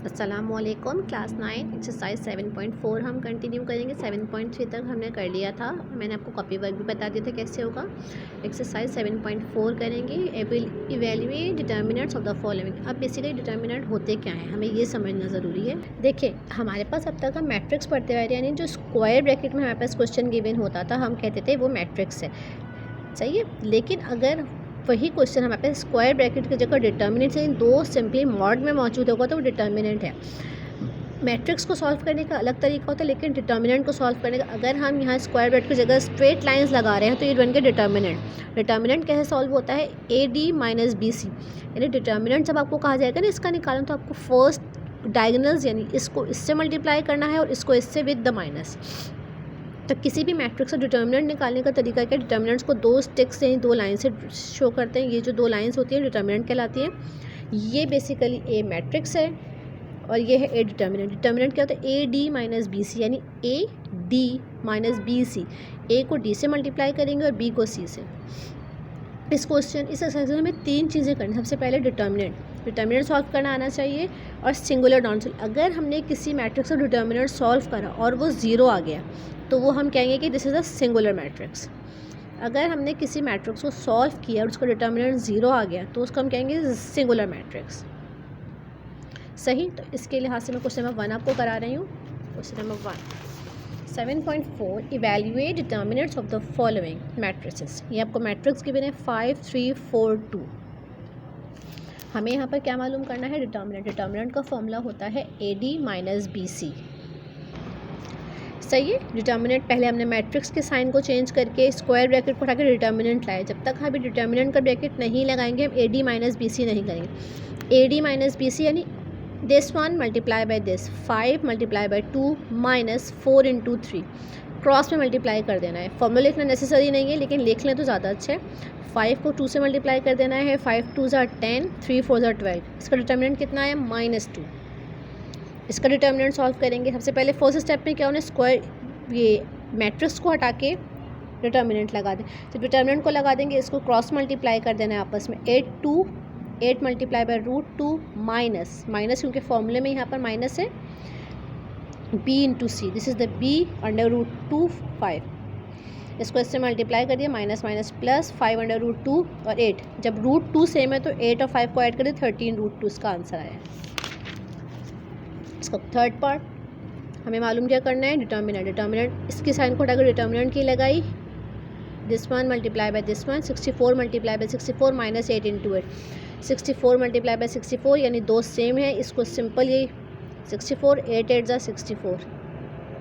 अस्सलामुअलैकुम। Class 9 exercise 7.4 हम continue करेंगे। 7.3 तक हमने कर लिया था। मैंने आपको कॉपी वर्क भी बता दिया था कैसे होगा। एक्सरसाइज 7.4 करेंगे। Evaluate determinants of the following. अब बेसिकली डिटर्मिनेंट होते क्या हैं हमें ये समझना ज़रूरी है। देखिए हमारे पास अब तक हम मैट्रिक्स पढ़ते आ रहे हैं, यानी जो स्क्वायर ब्रैकेट में हमारे पास क्वेश्चन गिवन होता था हम कहते थे वो मैट्रिक्स है, सही है। लेकिन अगर वही क्वेश्चन हमारे पास स्क्वायर ब्रैकेट की जगह डिटर्मिनेंट से दो सिंपली मॉड में मौजूद होगा तो वो डिटर्मिनेंट है। मैट्रिक्स को सॉल्व करने का अलग तरीका होता है, लेकिन डिटर्मिनेंट को सॉल्व करने का अगर हम यहाँ स्क्वायर ब्रैकेट की जगह स्ट्रेट लाइंस लगा रहे हैं तो ये बन गया डिटर्मिनेंट। डिटर्मिनेंट कैसे सॉल्व होता है, A D minus B C, यानी डिटर्मिनेंट जब आपको कहा जाएगा ना इसका निकालना तो आपको फर्स्ट डायगोनल्स यानी इसको इससे मल्टीप्लाई करना है और इसको इससे विद द माइनस। तो किसी भी मैट्रिक्स का डिटर्मिनेंट निकालने का तरीका क्या है, डिटर्मिनेंट्स को दो स्टिक्स यानी दो लाइन से शो करते हैं। ये जो दो लाइंस होती हैं डिटर्मिनेंट कहलाती हैं। ये बेसिकली ए मैट्रिक्स है और ये है ए डिटर्मिनेंट। डिटर्मिनेंट क्या होता है, A D minus B C, यानी A D minus B C. A को डी से मल्टीप्लाई करेंगे और बी को सी से। इस एक्सरसाइज में हमें तीन चीज़ें करनी। सबसे पहले डिटर्मिनेंट सॉल्व करना आना चाहिए और सिंगुलर नॉन सिंगुलर। अगर हमने किसी मैट्रिक्स का डिटर्मिनेंट सॉल्व करा और वो ज़ीरो आ गया तो वो हम कहेंगे कि this is a singular matrix. अगर हमने किसी मैट्रिक्स को सॉल्व किया और उसका डिटर्मिनेंट ज़ीरो आ गया तो उसको हम कहेंगे सिंगुलर मैट्रिक्स, सही। तो इसके लिहाज से मैं क्वेश्चन नंबर 1 आपको करा रही हूँ। Question number 1 7.4 evaluate determinants of the following matrices. ये आपको मैट्रिक्स गिवन है 5 3 4 2। हमें यहाँ पर क्या मालूम करना है, डिटर्मिनेंट का फॉर्मूला होता है A D minus B C, सही है। डिटर्मिनेंट पहले हमने मैट्रिक्स के साइन को चेंज करके स्क्वायर ब्रैकेट को उठाकर डिटर्मिनेंट लाए। जब तक हम डिटर्मिनेंट का ब्रैकेट नहीं लगाएंगे हम A D minus B C नहीं करेंगे। A D minus B C यानी this one multiply by this, 5 multiply by 2 minus 4 into 3, cross में मल्टीप्लाई कर देना है। फॉर्मूला लिखना नेसेसरी नहीं है लेकिन लिख लें तो ज़्यादा अच्छा है। 5 को 2 से मल्टीप्लाई कर देना है, 5 2 ज़ा 10, 3 4 ज़ा 12। इसका डिटर्मिनेंट कितना है, -2। इसका डिटर्मिनेंट सॉल्व करेंगे। सबसे पहले फर्स्ट स्टेप में क्या होना है, स्क्वायर ये मैट्रिक्स को हटा के डिटर्मिनेंट लगा दें। जब डिटर्मिनेंट को लगा देंगे इसको क्रॉस मल्टीप्लाई कर देना है आपस में। 8 मल्टीप्लाई बाय √2 माइनस क्योंकि फॉर्मूले में यहाँ पर माइनस है, b into C, this is the b under √2 5। इसको इससे मल्टीप्लाई कर दिया, माइनस माइनस प्लस 5 अंडर √2 और 8। जब √2 सेम है तो 8 और 5 को ऐड करें 13 √2 इसका आंसर आया। इसका थर्ड पार्ट हमें मालूम क्या करना है, डिटर्मिनेंट इसकी साइन को हटाकर डिटर्मिनेंट की लगाई, this one multiply by this one, 64 multiply by 64 minus 8 into 8, 64 multiply by 64 यानी दो सेम है। इसको सिंपल ये 64 8 8 ज़ा 64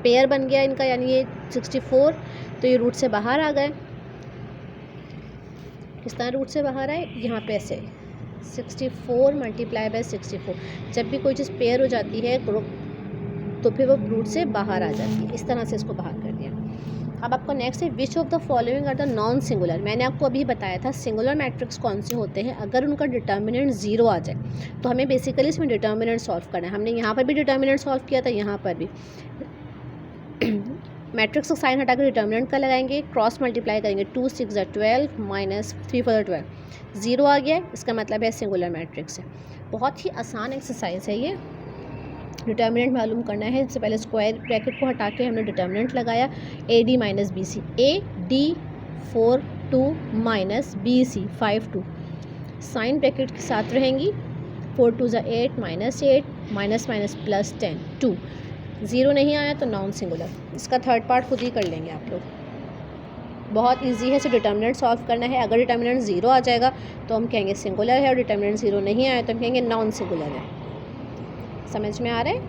पेयर बन गया इनका, यानी ये 64 तो ये रूट से बाहर आ गए। किस तरह रूट से बाहर आए, यहाँ पे ऐसे 64 मल्टीप्लाई बाय 64। जब भी कोई चीज़ पेयर हो जाती है तो फिर वो रूट से बाहर आ जाती है। इस तरह से इसको बाहर कर दिया। अब आपका नेक्स्ट है which of the following are the non singular. मैंने आपको अभी बताया था सिंगुलर मैट्रिक्स कौन से होते हैं, अगर उनका डिटर्मिनेंट ज़ीरो आ जाए तो हमें बेसिकली इसमें डिटर्मिनेंट सॉल्व करना है। हमने यहाँ पर भी डिटर्मिनेंट सॉल्व किया था, यहाँ पर भी मैट्रिक्स का साइन हटाकर डिटर्मिनेंट का लगाएंगे, क्रॉस मल्टीप्लाई करेंगे, 2 6 ज़ा 12 माइनस 3 4 ज़ा 12, ज़ीरो आ गया, इसका मतलब है सिंगुलर मैट्रिक्स है। बहुत ही आसान एक्सरसाइज है ये। डिटर्मिनेंट मालूम करना है। सबसे पहले स्क्वायर ब्रैकेट को हटा के हमने डिटर्मिनेंट लगाया, A D minus B C, A D 4 2 minus B C 5 2, sign bracket के साथ रहेंगी, 4 2 ज़ा 8 minus 8 minus minus plus 10 2, zero नहीं आया तो नॉन सिंगुलर। इसका थर्ड पार्ट खुद ही कर लेंगे आप लोग, बहुत इजी है। सिर्फ डिटर्मिनेंट सॉल्व करना है। अगर डिटर्मिनेंट ज़ीरो आ जाएगा तो हम कहेंगे सिंगुलर है और डिटर्मिनेंट ज़ीरो नहीं आया तो हम कहेंगे नॉन सिंगुलर है। समझ में आ रहा है,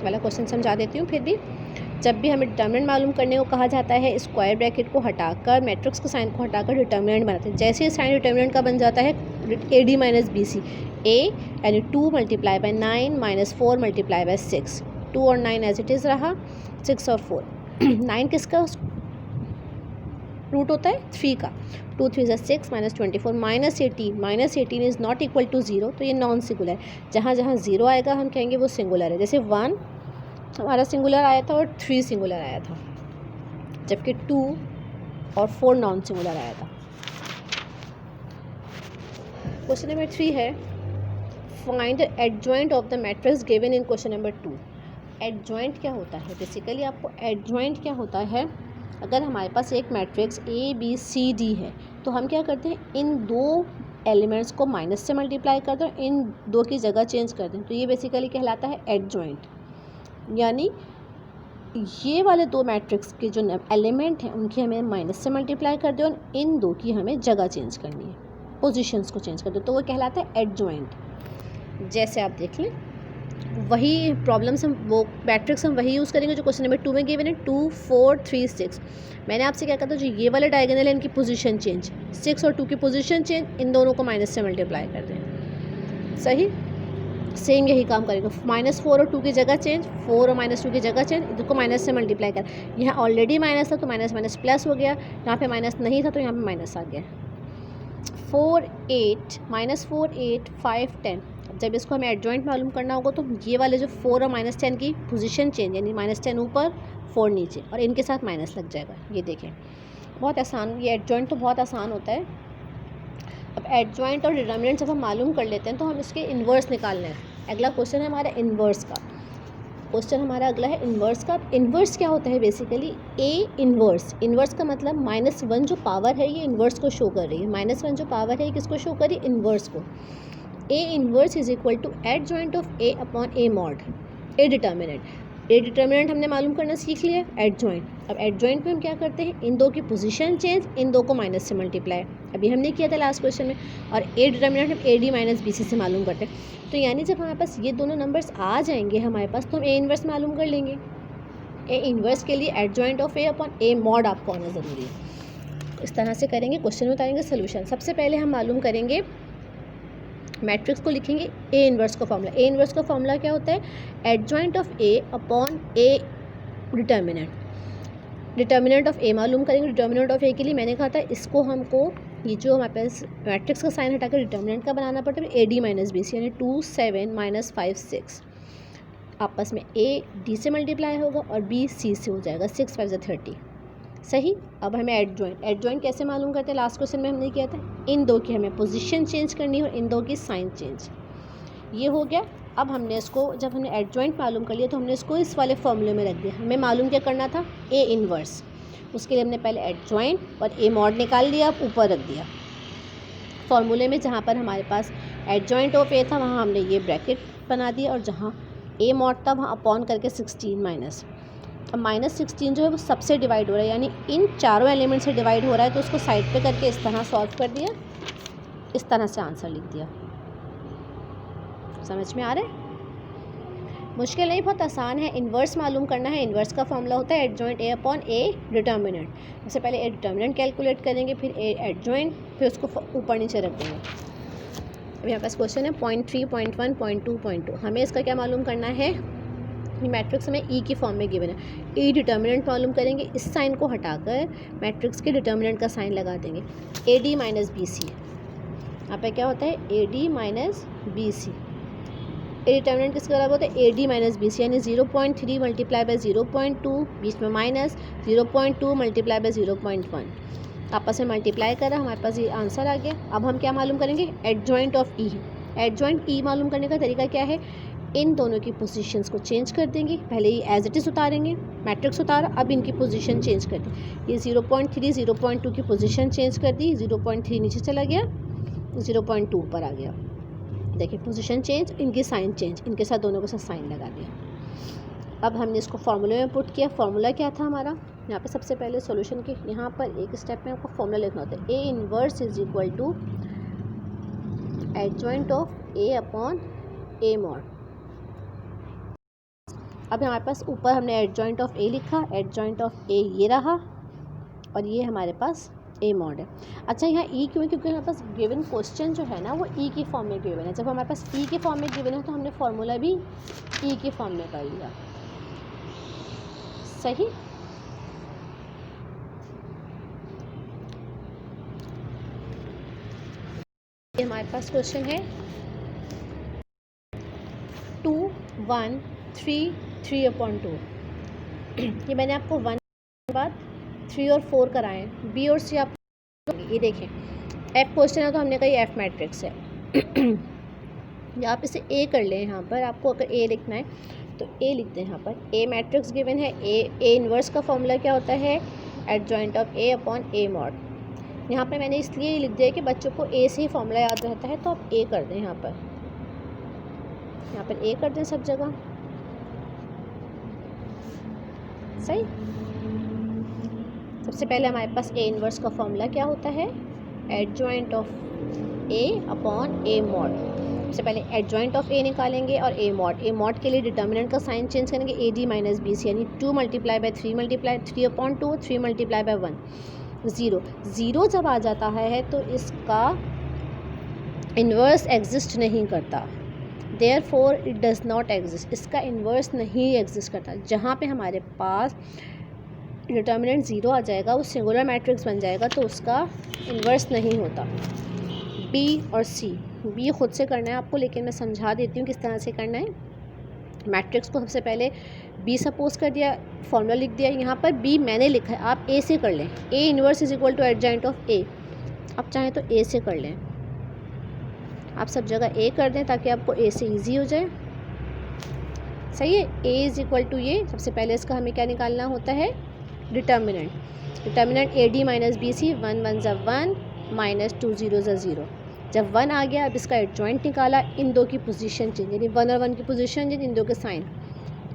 वाला क्वेश्चन समझा देती हूँ। फिर भी जब भी हमें डिटर्मिनेंट मालूम करने को कहा जाता है स्क्वायर ब्रैकेट को हटाकर मैट्रिक्स के साइन को हटाकर डिटर्मिनेंट बनाते हैं। जैसे ही साइन डिटर्मिनेंट का बन जाता है A D minus B C, A यानी 2 multiply by 9 minus 4 multiply by 6, 2 और 9 एज इट इज़ रहा, 6 और 4 9 किसका रूट होता है 3 का, 2 3 ज़ा 6 minus 24 minus 18 is not equal to 0, तो ये नॉन सिंगुलर है। जहाँ जहाँ 0 आएगा हम कहेंगे वो सिंगुलर है। जैसे 1 हमारा सिंगुलर आया था और 3 सिंगुलर आया था, जबकि 2 और 4 नॉन सिंगुलर आया था। क्वेश्चन नंबर 3 है find the adjoint of the matrix given in question number 2। Adjoint क्या होता है? बेसिकली आपको एडजॉइंट क्या होता है, अगर हमारे पास एक मैट्रिक्स ABCD है तो हम क्या करते हैं, इन दो एलिमेंट्स को माइनस से मल्टीप्लाई करते हैं, इन दो की जगह चेंज करते हैं, तो ये बेसिकली कहलाता है एडजॉइंट। यानी ये वाले दो मैट्रिक्स के जो एलिमेंट हैं उनकी हमें माइनस से मल्टीप्लाई कर दो और इन दो की हमें जगह चेंज करनी है, पोजीशंस को चेंज कर दो, तो वो कहलाता है एडजॉइंट। जैसे आप देख लें, वही प्रॉब्लम्स हम वो मैट्रिक्स हम वही यूज़ करेंगे जो क्वेश्चन नंबर 2 में गिवन है, 2 4 3 6। मैंने आपसे क्या कहा था, जो ये वाले डायगोनल है इनकी पोजीशन चेंज, 6 और 2 की पोजीशन चेंज, इन दोनों को माइनस से मल्टीप्लाई कर दें। सही, सेम यही काम करेंगे। -4 और 2 की जगह चेंज, 4 और -2 की जगह चेंज, इनको माइनस से मल्टीप्लाई कर। यहाँ ऑलरेडी माइनस था तो माइनस माइनस प्लस हो गया, यहाँ पे माइनस नहीं था तो यहाँ पे माइनस आ गया। 4 8 -4 8 5 10। जब इसको हमें एडजॉइंट मालूम करना होगा तो ये वाले जो 4 और -10 की पोजीशन चेंज, यानी -10 ऊपर 4 नीचे, और इनके साथ माइनस लग जाएगा। ये देखें, बहुत आसान, ये एडजॉइंट तो बहुत आसान होता है। अब एडजॉइंट और डिटर्मिनेंट जब हम मालूम कर लेते हैं तो हम इसके इन्वर्स निकालना है। अगला क्वेश्चन है हमारा इन्वर्स का। क्वेश्चन हमारा अगला है इन्वर्स का। इन्वर्स क्या होता है? बेसिकली ए इन्वर्स, इन्वर्स का मतलब -1 जो पावर है ये इन्वर्स को शो कर रही है। -1 जो पावर है किसको शो कर रही है? इन्वर्स को। A inverse is equal to adjoint of A upon A mod A determinant. A determinant हमने मालूम करना सीख लिया, एडजॉइंट। अब एडजॉइंट में हम क्या करते हैं, इन दो की पोजीशन चेंज, इन दो को माइनस से मल्टीप्लाई, अभी हमने किया था लास्ट क्वेश्चन में। और ए डिटर्मिनेंट हम AD माइनस BC से मालूम करते हैं। तो यानी जब हमारे पास ये दोनों नंबर्स आ जाएंगे हमारे पास तो हम ए इन्वर्स मालूम कर लेंगे। ए इन्वर्स के लिए adjoint of A upon A mod आपको आना ज़रूरी है। इस तरह से करेंगे, क्वेश्चन में उतारेंगे सोल्यूशन। सबसे पहले हम मालूम करेंगे, मैट्रिक्स को लिखेंगे ए इन्वर्स का फॉर्मूला। ए इन्वर्स का फॉर्मूला क्या होता है? Adjoint of A upon A determinant. Determinant of A मालूम करेंगे। डिटर्मिनेंट ऑफ ए के लिए मैंने कहा था इसको हमको, ये जो हमारे पास मैट्रिक्स का साइन हटाकर डिटर्मिनेंट का बनाना पड़ता है, AD माइनस BC, यानी 2 7 -5 6। आपस में A D से मल्टीप्लाई होगा और B C से हो जाएगा, 6 5 30। सही। अब हमें एडजॉइंट कैसे मालूम करते हैं? लास्ट क्वेश्चन में हमने किया था, इन दो की हमें पोजीशन चेंज करनी है और इन दो की साइन चेंज। ये हो गया। अब हमने इसको, जब हमने एडजॉइंट मालूम कर लिया तो हमने इसको इस वाले फॉर्मूले में रख दिया। हमें मालूम क्या करना था? A inverse. उसके लिए हमने पहले एडजॉइंट और ए मॉड निकाल लिया, अब ऊपर रख दिया फॉर्मूले में। जहाँ पर हमारे पास एडजॉइंट ऑफ ए था वहाँ हमने ये ब्रैकेट बना दिया, और जहाँ ए मॉड था वहाँ अपॉन करके 16 माइनस। अब -16 जो है वो सबसे डिवाइड हो रहा है, यानी इन चारों एलिमेंट से डिवाइड हो रहा है, तो उसको साइड पे करके इस तरह सॉल्व कर दिया, इस तरह से आंसर लिख दिया। समझ में आ रहा है? मुश्किल नहीं, बहुत आसान है। इन्वर्स मालूम करना है। इन्वर्स का फॉर्मूला होता है adjoint A upon A determinant. सबसे पहले ए डिटर्मिनेंट कैलकुलेट करेंगे, फिर ए एडजॉइंट, फिर उसको ऊपर नीचे रख देंगे। अब यहाँ पास क्वेश्चन है 0.3 0.1 0.2 0.2। हमें इसका क्या मालूम करना है? मैट्रिक्स हमें ई की फॉर्म में गिवन है। ई डिटर्मिनेंट मालूम करेंगे, इस साइन को हटाकर मैट्रिक्स के डिटर्मिनेंट का साइन लगा देंगे, AD माइनस BC। यहाँ पे क्या होता है? AD minus BC। ए डिटर्मिनेंट किसके बराबर होता है? AD माइनस BC, यानी 0.3 मल्टीप्लाई बाय 0.2, बीच में माइनस 0.2 मल्टीप्लाई बाय 0.1। आपस में मल्टीप्लाई करा, हमारे पास ये आंसर आ गया। अब हम क्या मालूम करेंगे? Adjoint of E. एडजॉइंट ई मालूम करने का तरीका क्या है? इन दोनों की पोजीशंस को चेंज कर देंगे। पहले ये एज इट इज़ उतारेंगे, मैट्रिक्स उतारा, अब इनकी पोजीशन चेंज कर दी। ये 0.3 0.2 की पोजीशन चेंज कर दी, 0.3 नीचे चला गया, 0.2 ऊपर आ गया। देखिए पोजीशन चेंज, इनकी साइन चेंज, इनके साथ दोनों के साथ साइन लगा दिया। अब हमने इसको फॉर्मूले में पुट किया। फॉर्मूला क्या था हमारा? यहाँ पे सबसे पहले सॉल्यूशन के यहाँ पर एक स्टेप में आपको फॉर्मूला लिखना होता है। A inverse is equal to adjoint of A upon A mod. अब हमारे पास ऊपर हमने एडजॉइंट ऑफ ए लिखा, एडजॉइंट ऑफ ए ये रहा, और ये हमारे पास ए मॉड है। अच्छा, यहाँ ई क्यों है? क्योंकि हमारे पास गिवन क्वेश्चन जो है ना वो ई की फॉर्म में गिवन है। जब हमारे पास ई के फॉर्म में गिवन है तो हमने फॉर्मूला भी ई के फॉर्म में कर लिया। सही। ये हमारे पास क्वेश्चन है 2 1 3 3/2। ये मैंने आपको 1 के बाद 3 और 4 कराए हैं। बी और सी आप ये देखें, एफ क्वेश्चन है तो हमने कहा ये एफ मैट्रिक्स है। या आप इसे ए कर लें। यहाँ पर आपको अगर ए लिखना है तो ए लिखते हैं। यहाँ पर ए मैट्रिक्स गिवन है। ए इन्वर्स का फॉर्मूला क्या होता है? Adjoint of A upon A mod. यहाँ पर मैंने इसलिए लिख दिया कि बच्चों को ए से ही फॉर्मूला याद रहता है, तो आप ए कर दें। यहाँ पर ए कर दें सब जगह। सही। सबसे पहले हमारे पास ए इन्वर्स का फॉर्मूला क्या होता है? Adjoint of A upon A mod. सबसे पहले एडजॉइंट ऑफ ए निकालेंगे और ए मॉड के लिए डिटर्मिनेंट का साइन चेंज करेंगे, A D minus B C, यानी 2 multiply by 3 multiply 3 upon 2, 3 multiply by 1, 0 जब आ जाता है तो इसका इन्वर्स एग्जिस्ट नहीं करता, therefore it does not exist. इसका इन्वर्स नहीं एग्जिस्ट करता। जहाँ पे हमारे पास डिटर्मिनेंट 0 आ जाएगा वो सिंगुलर मैट्रिक्स बन जाएगा, तो उसका इन्वर्स नहीं होता। बी और सी, बी खुद से करना है आपको, लेकिन मैं समझा देती हूँ किस तरह से करना है। मैट्रिक्स को सबसे पहले बी सपोज कर दिया, फॉर्मूला लिख दिया। यहाँ पर बी मैंने लिखा है, आप ए से कर लें। A inverse is equal to adjoint of A. आप चाहें तो ए से कर लें, आप सब जगह ए कर दें ताकि आपको ए से इजी हो जाए। सही है। ए इज़ इक्वल टू ये, सबसे पहले इसका हमें क्या निकालना होता है? Determinant A D minus B C, 1 1 ज़ा 1 माइनस 2 0 ज़ा 0। जब 1 आ गया, अब इसका एडजॉइंट निकाला, इन दो की पोजीशन चेंज, यानी 1 और 1 की पोजीशन चेंज, इन दो के साइन,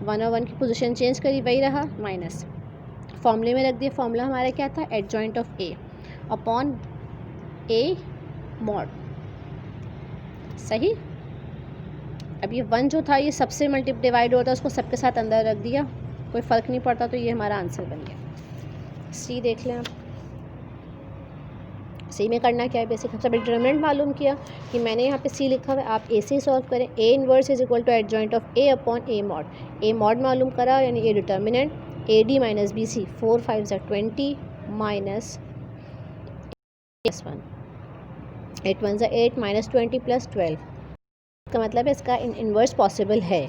1 और 1 की पोजीशन चेंज करी, वही रहा माइनस, फॉर्मूले में रख दिया। फॉर्मूला हमारा क्या था? Adjoint of A upon A mod. सही। अब ये 1 जो था ये सबसे डिवाइड होता है, उसको सबके साथ अंदर रख दिया, कोई फ़र्क नहीं पड़ता, तो ये हमारा आंसर बन गया। सी देख लें आप। सी में करना क्या है? बेसिक सबसे डिटरमिनेंट मालूम किया कि मैंने यहाँ पे सी लिखा हुआ है, आप ए से सॉल्व करें। A inverse is equal to adjoint of A upon A mod. A mod मालूम करा, यानी A determinant A D minus B C, 4 5 ज़ा 20 माइनस 1, 8 1 ज़ा 8 माइनस 20 प्लस 12। इसका मतलब है इसका इन्वर्स पॉसिबल है।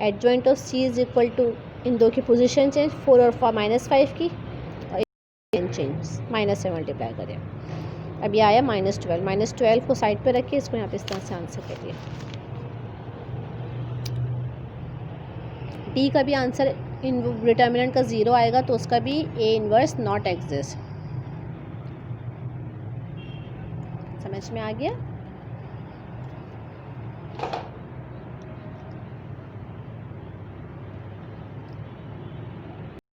Adjoint of C is equal to, इन दो की पोजीशन चेंज, 4 और माइनस 5 की, और चेंज माइनस से मल्टीप्लाई करें। अब ये आया -12। -12 को साइड पे रखिए, इसको यहाँ पे इस तरह से आंसर करिए। डी का भी आंसर इन डिटर्मिनेंट का 0 आएगा, तो उसका भी ए इन्वर्स नॉट एग्जिस्ट। समझ में आ गया?